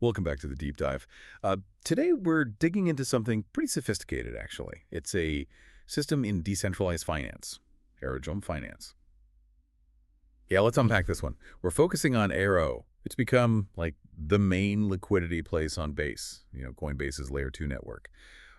Welcome back to the deep dive. Today we're digging into something pretty sophisticated, actually. It's a system in decentralized finance, Aerodrome Finance. Yeah, let's unpack this one. We're focusing on AERO. It's become like the main liquidity place on Base, Coinbase's Layer 2 network.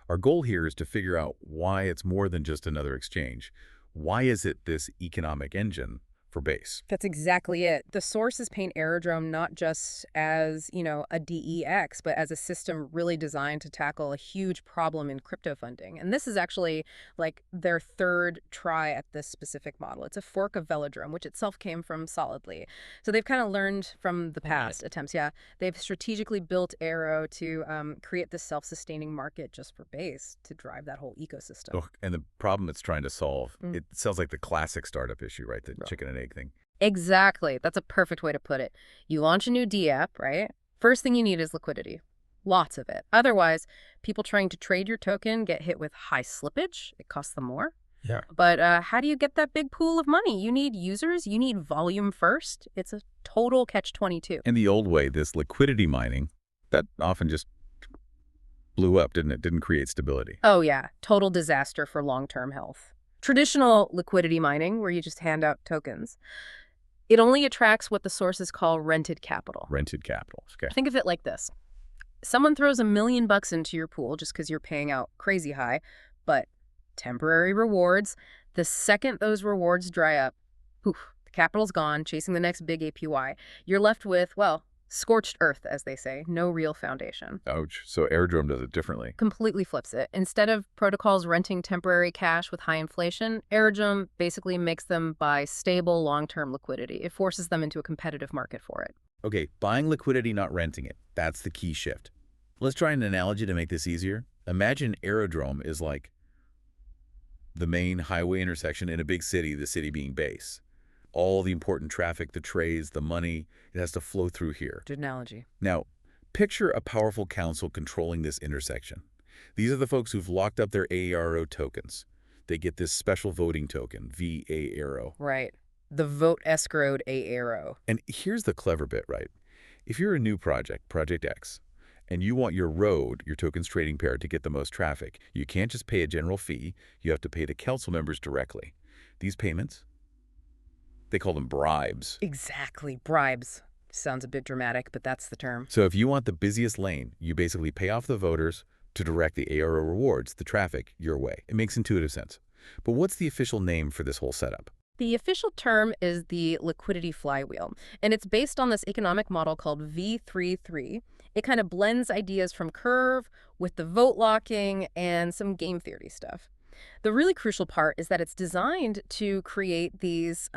Our goal here is to figure out why it's more than just another exchange. Why is it this economic engine for Base? That's exactly it. The sources paint Aerodrome not just as, a DEX, but as a system really designed to tackle a huge problem in crypto funding. And this is actually like their third try at this specific model. It's a fork of veAERO, which itself came from Solidly. So they've kind of learned from the past attempts. Yeah, they've strategically built AERO to create this self-sustaining market just for Base to drive that whole ecosystem. Oh, and the problem it's trying to solve, it sounds like the classic startup issue, right? The chicken and egg thing. Exactly. That's a perfect way to put it. You launch a new D app, right? First thing you need is liquidity. Lots of it. Otherwise, people trying to trade your token get hit with high slippage. It costs them more. Yeah. But how do you get that big pool of money? You need users. You need volume first. It's a total catch-22. In the old way, this liquidity mining, that often just blew up, didn't it? Didn't create stability. Oh, yeah. Total disaster for long-term health. Traditional liquidity mining, where you just hand out tokens, it only attracts what the sources call rented capital. Rented capital. Okay. Think of it like this. Someone throws $1 million into your pool just because you're paying out crazy high, but temporary rewards. The second those rewards dry up, poof, the capital's gone, chasing the next big APY. You're left with, well, scorched earth, as they say, no real foundation. Ouch. So Aerodrome does it differently. Completely flips it. Instead of protocols renting temporary cash with high inflation, Aerodrome basically makes them buy stable long-term liquidity. It forces them into a competitive market for it. Okay, buying liquidity, not renting it. That's the key shift. Let's try an analogy to make this easier. Imagine Aerodrome is like the main highway intersection in a big city, the city being Base. All the important traffic, the trades, the money, it has to flow through here. Good analogy. Now, picture a powerful council controlling this intersection. These are the folks who've locked up their AERO tokens. They get this special voting token, veAERO. Right. The vote escrowed AERO. And here's the clever bit, right? If you're a new project, Project X, and you want your road, your tokens trading pair, to get the most traffic, you can't just pay a general fee. You have to pay the council members directly. These payments, they call them bribes. Exactly. Bribes. Sounds a bit dramatic, but that's the term. So if you want the busiest lane, you basically pay off the voters to direct the AERO rewards, the traffic, your way. It makes intuitive sense. But what's the official name for this whole setup? The official term is the liquidity flywheel, and it's based on this economic model called V33. It kind of blends ideas from Curve with the vote locking and some game theory stuff. The really crucial part is that it's designed to create these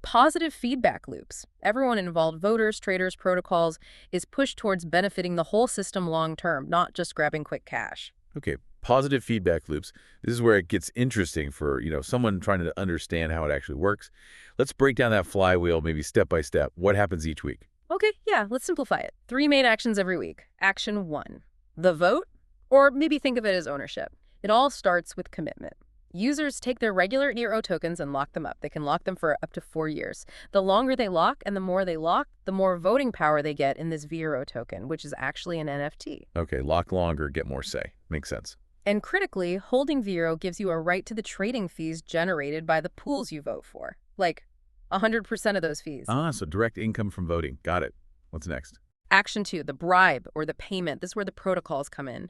positive feedback loops. Everyone involved, voters, traders, protocols, is pushed towards benefiting the whole system long term, not just grabbing quick cash. Okay, positive feedback loops. This is where it gets interesting for, someone trying to understand how it actually works. Let's break down that flywheel maybe step by step. What happens each week? Okay, yeah, let's simplify it. 3 main actions every week. Action 1, the vote, or maybe think of it as ownership. It all starts with commitment. Users take their regular AERO tokens and lock them up. They can lock them for up to 4 years. The longer they lock and the more they lock, the more voting power they get in this veAERO token, which is actually an NFT. Okay, lock longer, get more say. Makes sense. And critically, holding veAERO gives you a right to the trading fees generated by the pools you vote for. Like 100% of those fees. So direct income from voting. Got it. What's next? Action 2, the bribe or the payment. This is where the protocols come in.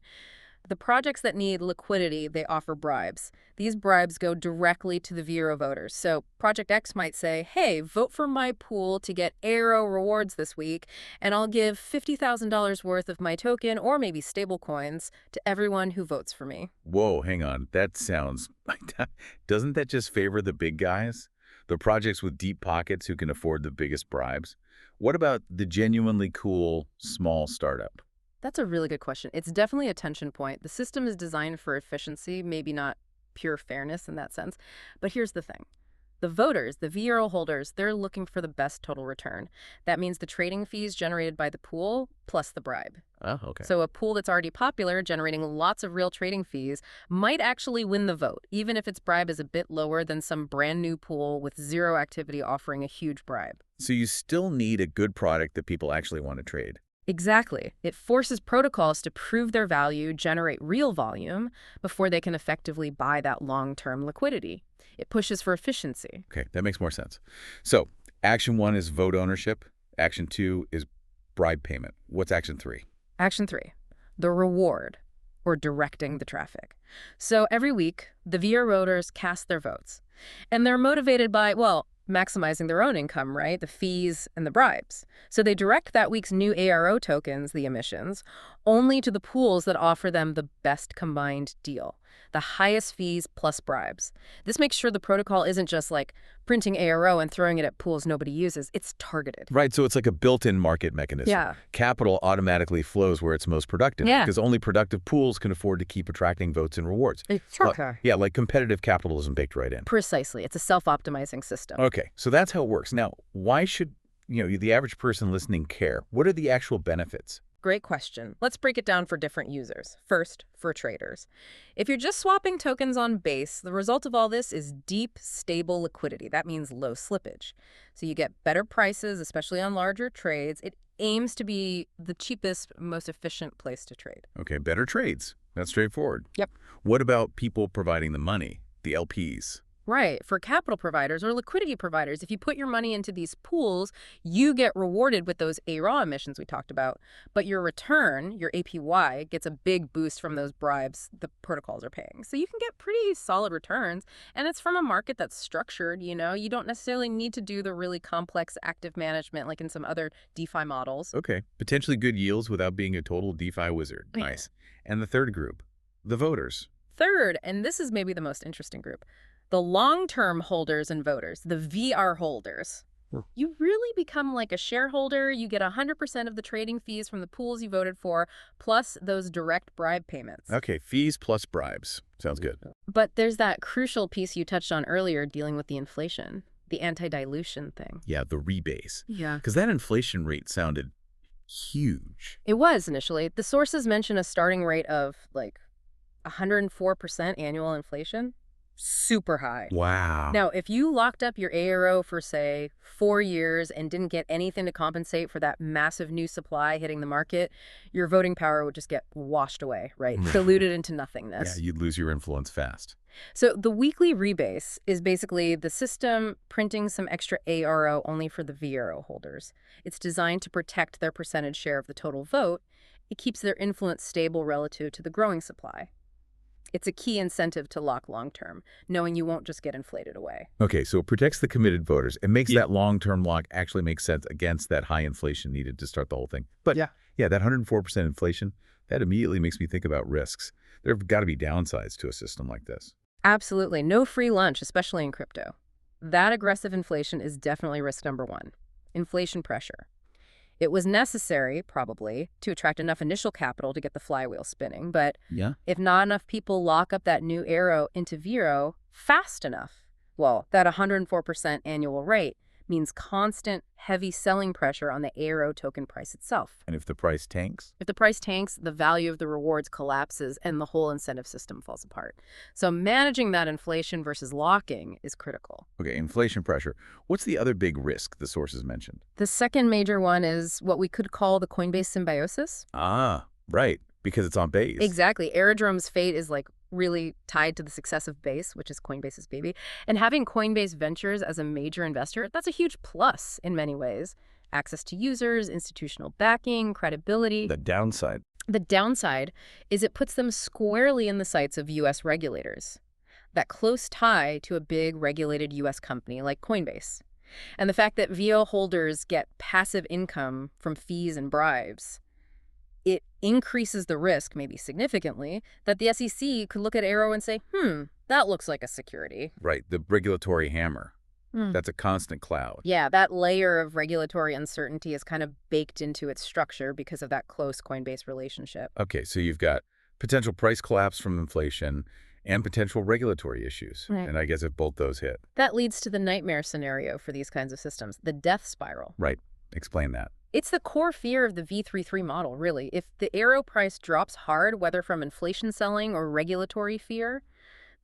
The projects that need liquidity, they offer bribes. These bribes go directly to the veAERO voters. So Project X might say, hey, vote for my pool to get AERO rewards this week, and I'll give $50,000 worth of my token or maybe stable coins to everyone who votes for me. Whoa, hang on. That sounds... Doesn't that just favor the big guys? The projects with deep pockets who can afford the biggest bribes? What about the genuinely cool small startup? That's a really good question. It's definitely a tension point. The system is designed for efficiency, maybe not pure fairness in that sense. But here's the thing. The voters, the veAERO holders, they're looking for the best total return. That means the trading fees generated by the pool plus the bribe. Oh, okay. So a pool that's already popular, generating lots of real trading fees, might actually win the vote, even if its bribe is a bit lower than some brand new pool with zero activity offering a huge bribe. So you still need a good product that people actually want to trade. Exactly. It forces protocols to prove their value, generate real volume, before they can effectively buy that long-term liquidity. It pushes for efficiency. Okay, that makes more sense. So action 1 is vote ownership. Action 2 is bribe payment. What's action 3? Action 3, the reward, or directing the traffic. So every week, the veAERO voters cast their votes. And they're motivated by, well, maximizing their own income, right? The fees and the bribes. So they direct that week's new AERO tokens, the emissions, only to the pools that offer them the best combined deal, the highest fees plus bribes. This makes sure the protocol isn't just like printing AERO and throwing it at pools nobody uses. It's targeted. Right, so it's like a built-in market mechanism. Yeah. Capital automatically flows where it's most productive because only productive pools can afford to keep attracting votes and rewards. Yeah, like competitive capitalism baked right in. Precisely. It's a self-optimizing system. Okay, so that's how it works. Now, why should the average person listening care? What are the actual benefits? Great question. Let's break it down for different users. First, for traders. If you're just swapping tokens on Base, the result of all this is deep, stable liquidity. That means low slippage. So you get better prices, especially on larger trades. It aims to be the cheapest, most efficient place to trade. Okay, better trades. That's straightforward. Yep. What about people providing the money, the LPs? Right. For capital providers or liquidity providers, if you put your money into these pools, you get rewarded with those AERO emissions we talked about. But your return, your APY, gets a big boost from those bribes the protocols are paying. So you can get pretty solid returns. And it's from a market that's structured, you don't necessarily need to do the really complex active management like in some other DeFi models. Okay. Potentially good yields without being a total DeFi wizard. Yeah. Nice. And the third group, the voters. Third, and this is maybe the most interesting group, the long-term holders and voters, the VR holders. You really become like a shareholder. You get 100% of the trading fees from the pools you voted for, plus those direct bribe payments. Okay, fees plus bribes. Sounds good. But there's that crucial piece you touched on earlier dealing with the inflation, the anti-dilution thing. Yeah, the rebase. Yeah. Because that inflation rate sounded huge. It was initially. The sources mention a starting rate of like 104% annual inflation. Super high. Wow. Now, if you locked up your AERO for, say, 4 years and didn't get anything to compensate for that massive new supply hitting the market, your voting power would just get washed away, right? Diluted into nothingness. Yeah, you'd lose your influence fast. So the weekly rebase is basically the system printing some extra AERO only for the veAERO holders. It's designed to protect their percentage share of the total vote. It keeps their influence stable relative to the growing supply. It's a key incentive to lock long-term, knowing you won't just get inflated away. Okay, so it protects the committed voters. It makes that long-term lock actually make sense against that high inflation needed to start the whole thing. But yeah, that 104% inflation, that immediately makes me think about risks. There have got to be downsides to a system like this. Absolutely. No free lunch, especially in crypto. That aggressive inflation is definitely risk number one. Inflation pressure. It was necessary, probably, to attract enough initial capital to get the flywheel spinning. But if not enough people lock up that new AERO into veAERO fast enough, well, that 104% annual rate means constant, heavy selling pressure on the AERO token price itself. And if the price tanks? If the price tanks, the value of the rewards collapses and the whole incentive system falls apart. So managing that inflation versus locking is critical. Okay, inflation pressure. What's the other big risk the sources mentioned? The second major one is what we could call the Coinbase symbiosis. Ah, right, because it's on Base. Exactly. Aerodrome's fate is like really tied to the success of Base, which is Coinbase's baby. And having Coinbase Ventures as a major investor, that's a huge plus in many ways. Access to users, institutional backing, credibility. The downside. The downside is it puts them squarely in the sights of U.S. regulators. That close tie to a big regulated U.S. company like Coinbase. And the fact that veAERO holders get passive income from fees and bribes, it increases the risk, maybe significantly, that the SEC could look at AERO and say, that looks like a security. Right, the regulatory hammer. That's a constant cloud. Yeah, that layer of regulatory uncertainty is kind of baked into its structure because of that close Coinbase relationship. Okay, so you've got potential price collapse from inflation and potential regulatory issues. Right. And I guess if both those hit. That leads to the nightmare scenario for these kinds of systems, the death spiral. Right. Explain that. It's the core fear of the V33 model, really. If the AERO price drops hard, whether from inflation selling or regulatory fear,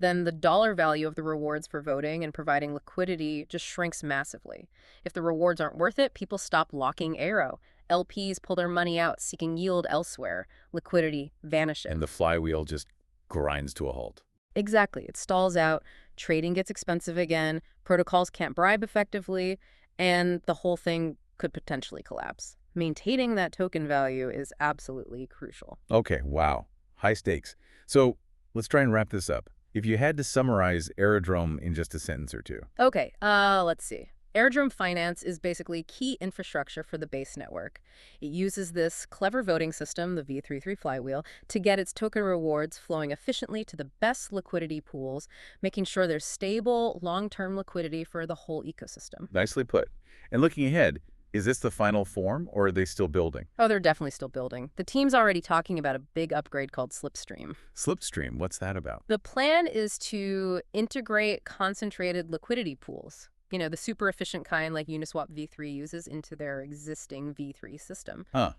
then the dollar value of the rewards for voting and providing liquidity just shrinks massively. If the rewards aren't worth it, people stop locking AERO. LPs pull their money out seeking yield elsewhere. Liquidity vanishes. And the flywheel just grinds to a halt. Exactly. It stalls out, trading gets expensive again, protocols can't bribe effectively, and the whole thing could potentially collapse. Maintaining that token value is absolutely crucial. Okay, wow. High stakes. So let's try and wrap this up. If you had to summarize Aerodrome in just a sentence or two. Okay, let's see. Aerodrome Finance is basically key infrastructure for the Base network. It uses this clever voting system, the V33 flywheel, to get its token rewards flowing efficiently to the best liquidity pools, making sure there's stable, long-term liquidity for the whole ecosystem. Nicely put. And looking ahead, is this the final form, or are they still building? Oh, they're definitely still building. The team's already talking about a big upgrade called Slipstream. Slipstream, what's that about? The plan is to integrate concentrated liquidity pools, the super efficient kind like Uniswap V3 uses, into their existing V3 system. Huh.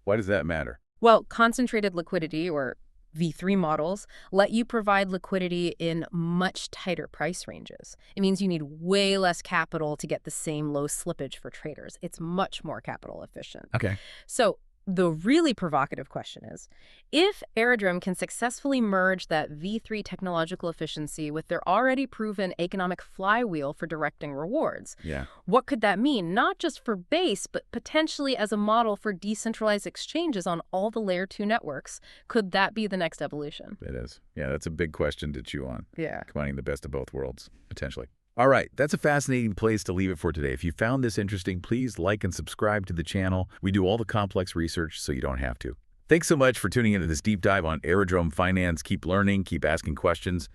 Why does that matter? Well, concentrated liquidity, or V3 models, let you provide liquidity in much tighter price ranges. It means you need way less capital to get the same low slippage for traders. It's much more capital efficient. Okay. So the really provocative question is, if Aerodrome can successfully merge that V3 technological efficiency with their already proven economic flywheel for directing rewards, Yeah. what could that mean, not just for Base, but potentially as a model for decentralized exchanges on all the Layer 2 networks? Could that be the next evolution? It is. Yeah, that's a big question to chew on. Yeah. Combining the best of both worlds, potentially. All right, that's a fascinating place to leave it for today. If you found this interesting, please like and subscribe to the channel. We do all the complex research, so you don't have to. Thanks so much for tuning into this deep dive on Aerodrome Finance. Keep learning, keep asking questions,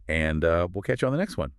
and we'll catch you on the next one.